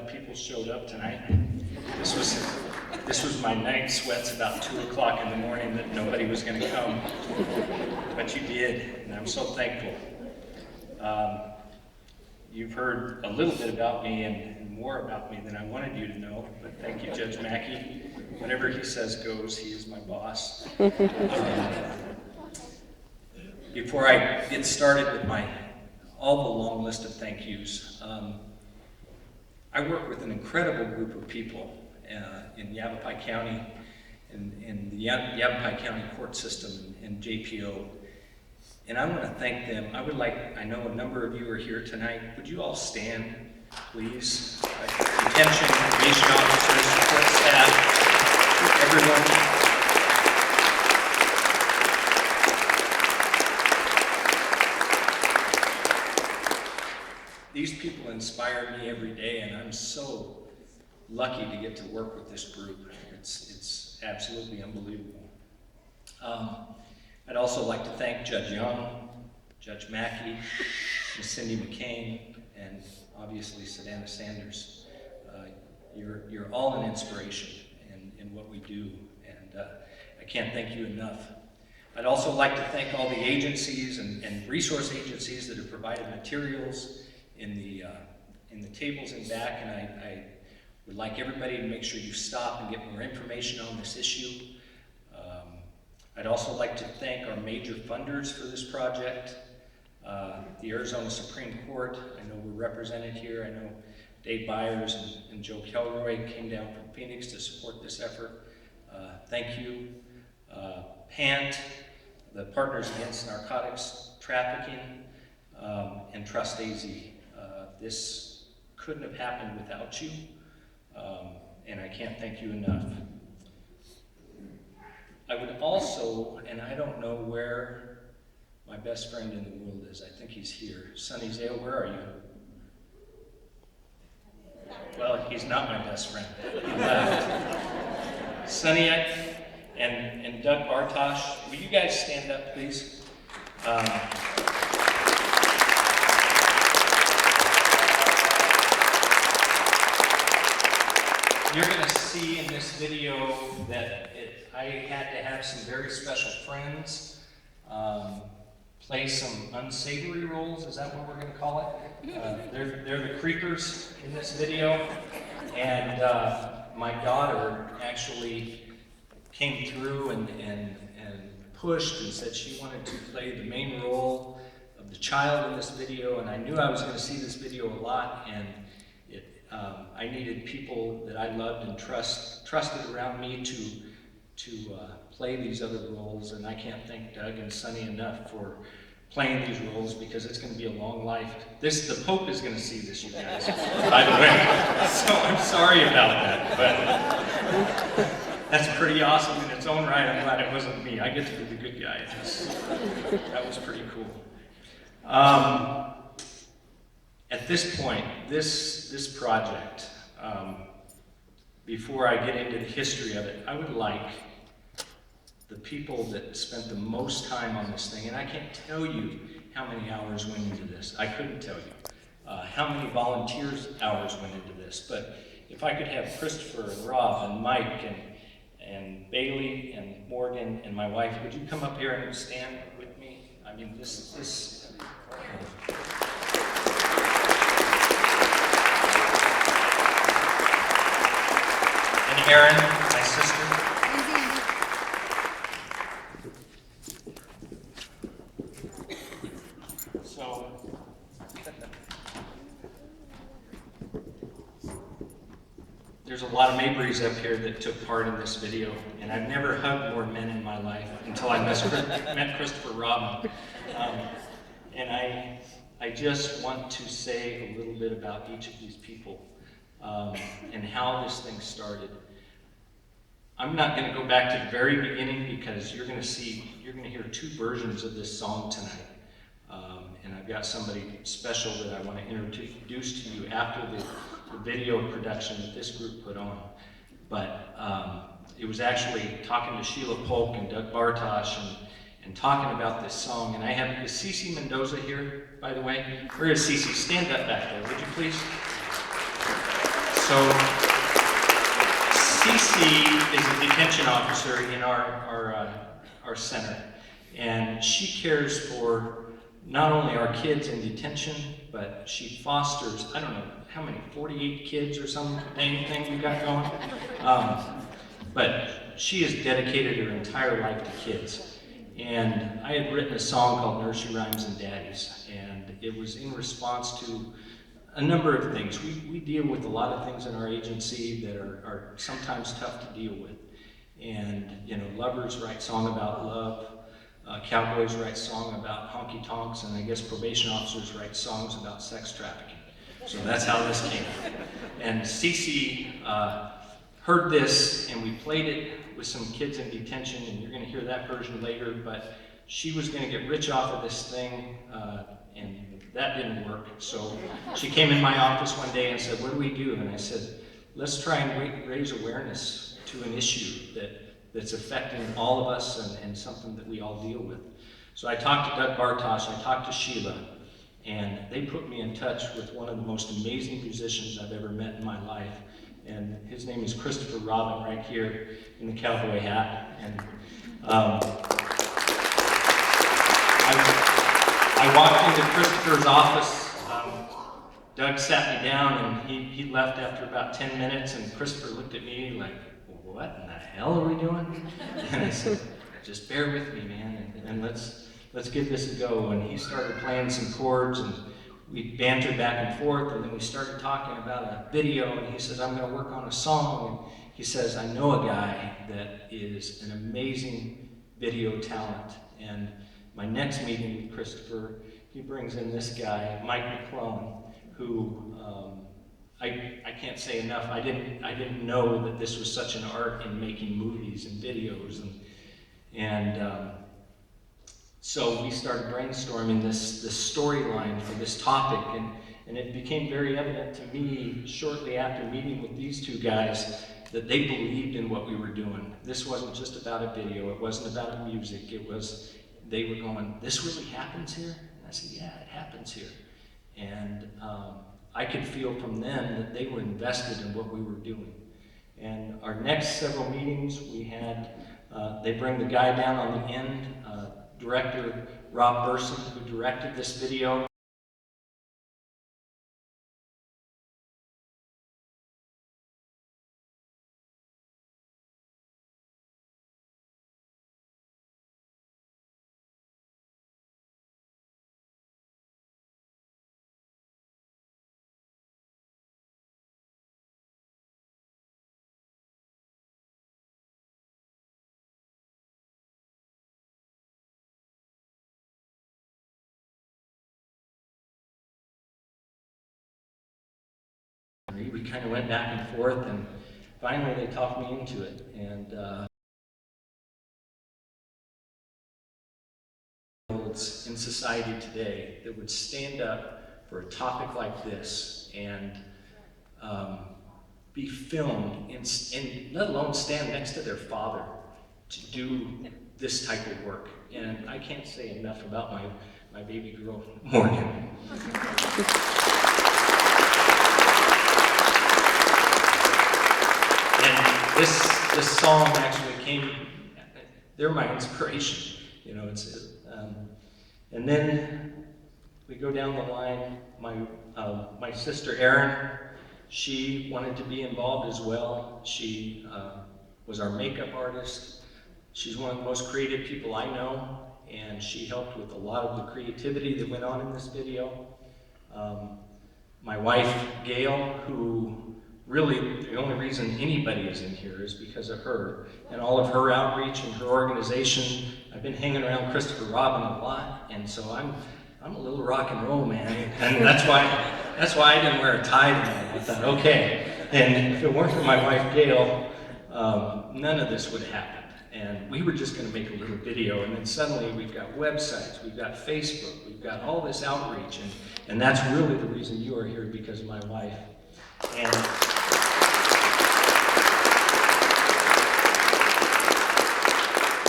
People showed up tonight. This was my night sweats about 2 o'clock in the morning that nobody was going to come, but you did, and I'm so thankful. You've heard a little bit about me and more about me than I wanted you to know, but thank you, Judge Mackey. Whatever he says goes. He is my boss. Before I get started with all the long list of thank yous, I work with an incredible group of people in Yavapai County, in the Yavapai County court system in JPO. And I want to thank them. I know a number of you are here tonight. Would you all stand, please? Detention, probation officers, court staff, everyone. These people inspire me every day, and I'm so lucky to get to work with this group. It's absolutely unbelievable. I'd also like to thank Judge Young, Judge Mackey, Ms. Cindy McCain, and obviously Savannah Sanders. You're all an inspiration in what we do, and I can't thank you enough. I'd also like to thank all the agencies and resource agencies that have provided materials in the tables in back, and I would like everybody to make sure you stop and get more information on this issue. I'd also like to thank our major funders for this project. The Arizona Supreme Court, I know we're represented here. I know Dave Byers and Joe Kelroy came down from Phoenix to support this effort. Thank you. PANT, the Partners Against Narcotics Trafficking, and Trust AZ. This couldn't have happened without you, and I can't thank you enough. I would also, and I don't know where my best friend in the world is. I think he's here. Sonny Zale, where are you? Well, he's not my best friend. He left. Sonny and Doug Bartosh, will you guys stand up, please? You're going to see in this video that I had to have some very special friends play some unsavory roles. Is that what we're going to call it? They're the creepers in this video. And my daughter actually came through and pushed and said she wanted to play the main role of the child in this video. And I knew I was going to see this video a lot, and I needed people that I loved and trusted around me to play these other roles, and I can't thank Doug and Sonny enough for playing these roles, because it's going to be a long life. The Pope is going to see this, you guys, by the way. So I'm sorry about that, but that's pretty awesome in its own right. I'm glad it wasn't me. I get to be the good guy. That was pretty cool. At this point, this project, before I get into the history of it, I would like the people that spent the most time on this thing, and I can't tell you how many hours went into this. I couldn't tell you how many volunteers hours went into this, but if I could have Christopher and Rob and Mike and Bailey and Morgan and my wife, would you come up here and stand with me? I mean, this and Erin, my sister. So, there's a lot of Maberys up here that took part in this video, and I've never hugged more men in my life until I met Christopher Robin. And I just want to say a little bit about each of these people and how this thing started. I'm not going to go back to the very beginning, because you're going to hear two versions of this song tonight. And I've got somebody special that I want to introduce to you after the video production that this group put on. But it was actually talking to Sheila Polk and Doug Bartosh and talking about this song. And is Cece Mendoza here, by the way? Where is Cece? Stand up back there, would you please? So Cece is a detention officer in our center, and she cares for not only our kids in detention, but she fosters, I don't know, how many, 48 kids or something, anything you got going? But she has dedicated her entire life to kids. And I had written a song called Nursery Rhymes and Daddies, and it was in response to a number of things. We deal with a lot of things in our agency that are sometimes tough to deal with. And, you know, lovers write song about love, cowboys write song about honky tonks, and I guess probation officers write songs about sex trafficking. So that's how this came. And Cece heard this, and we played it with some kids in detention, and you're going to hear that version later, but she was going to get rich off of this thing, and that didn't work. So she came in my office one day and said, "What do we do?" And I said, "Let's try and raise awareness to an issue that's affecting all of us and something that we all deal with." So I talked to Doug Bartosh, I talked to Sheila, and they put me in touch with one of the most amazing musicians I've ever met in my life. And his name is Christopher Robin, right here in the cowboy hat. And I walked into Christopher's office. Doug sat me down, and he left after about 10 minutes, and Christopher looked at me like, "What in the hell are we doing?" And I said, "Just bear with me, man, and let's give this a go." And he started playing some chords, and we bantered back and forth, and then we started talking about a video, and he says, "I'm going to work on a song." And he says, "I know a guy that is an amazing video talent." And my next meeting with Christopher, he brings in this guy, Mike McClellan, who I can't say enough. I didn't know that this was such an art in making movies and videos, and so we started brainstorming this storyline for this topic, and it became very evident to me shortly after meeting with these two guys that they believed in what we were doing. This wasn't just about a video, it wasn't about music, they were going, "This really happens here?" And I said, "Yeah, it happens here." And I could feel from them that they were invested in what we were doing. And our next several meetings, we had, they bring the guy down on the end, director Rob Burson, who directed this video. We kind of went back and forth, and finally they talked me into it. And in society today that would stand up for a topic like this and be filmed and let alone stand next to their father to do this type of work. And I can't say enough about my baby girl, Morgan. And this song actually they're my inspiration. You know, and then we go down the line. My sister Erin, she wanted to be involved as well. She was our makeup artist. She's one of the most creative people I know, and she helped with a lot of the creativity that went on in this video. My wife, Gail, who really the only reason anybody is in here is because of her and all of her outreach and her organization. I've been hanging around Christopher Robin a lot, and so I'm a little rock and roll man, and that's why I didn't wear a tie tonight. I thought, okay, and if it weren't for my wife Gail, none of this would have happened. And we were just going to make a little video, and then suddenly we've got websites, we've got Facebook, we've got all this outreach, and that's really the reason you are here, because of my wife.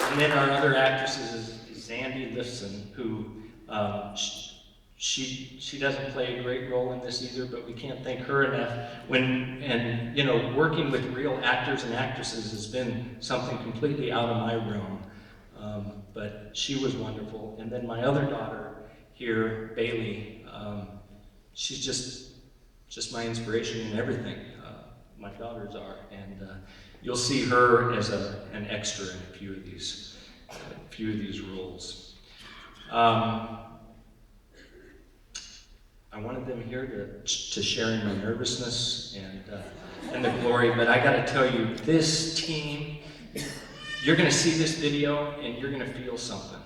And then our other actress is Zandy Lifson, who she doesn't play a great role in this either, but we can't thank her enough. Working with real actors and actresses has been something completely out of my realm. But she was wonderful. And then my other daughter here, Bailey, she's just my inspiration in everything. My daughters are, and you'll see her as an extra in a few of these roles. I wanted them here to share in my nervousness and the glory, but I got to tell you, this team, you're going to see this video and you're going to feel something.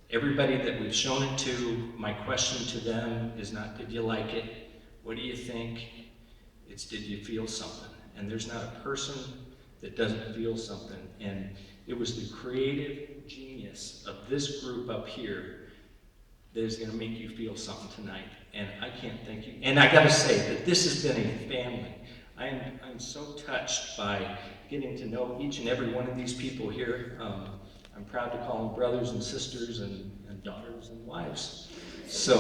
Everybody that we've shown it to, my question to them is not, did you like it? What do you think? It's, did you feel something? And there's not a person that doesn't feel something. And it was the creative genius of this group up here that is going to make you feel something tonight. And I can't thank you. And I got to say that this has been a family. I'm so touched by getting to know each and every one of these people here. I'm proud to call them brothers and sisters and daughters and wives. So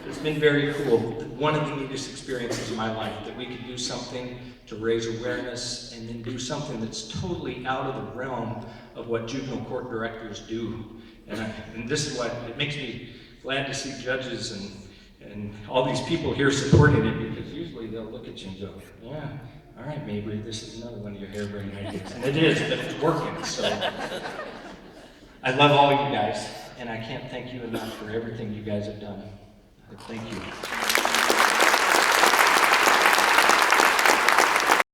it's been very cool. One of the neatest experiences of my life, that we could do something to raise awareness and then do something that's totally out of the realm of what juvenile court directors do. And this is what, it makes me glad to see judges and all these people here supporting it, because usually they'll look at you and go, yeah, all right, Mabery, this is another one of your harebrained ideas. And it is, but it's working. So I love all of you guys, and I can't thank you enough for everything you guys have done. Thank you.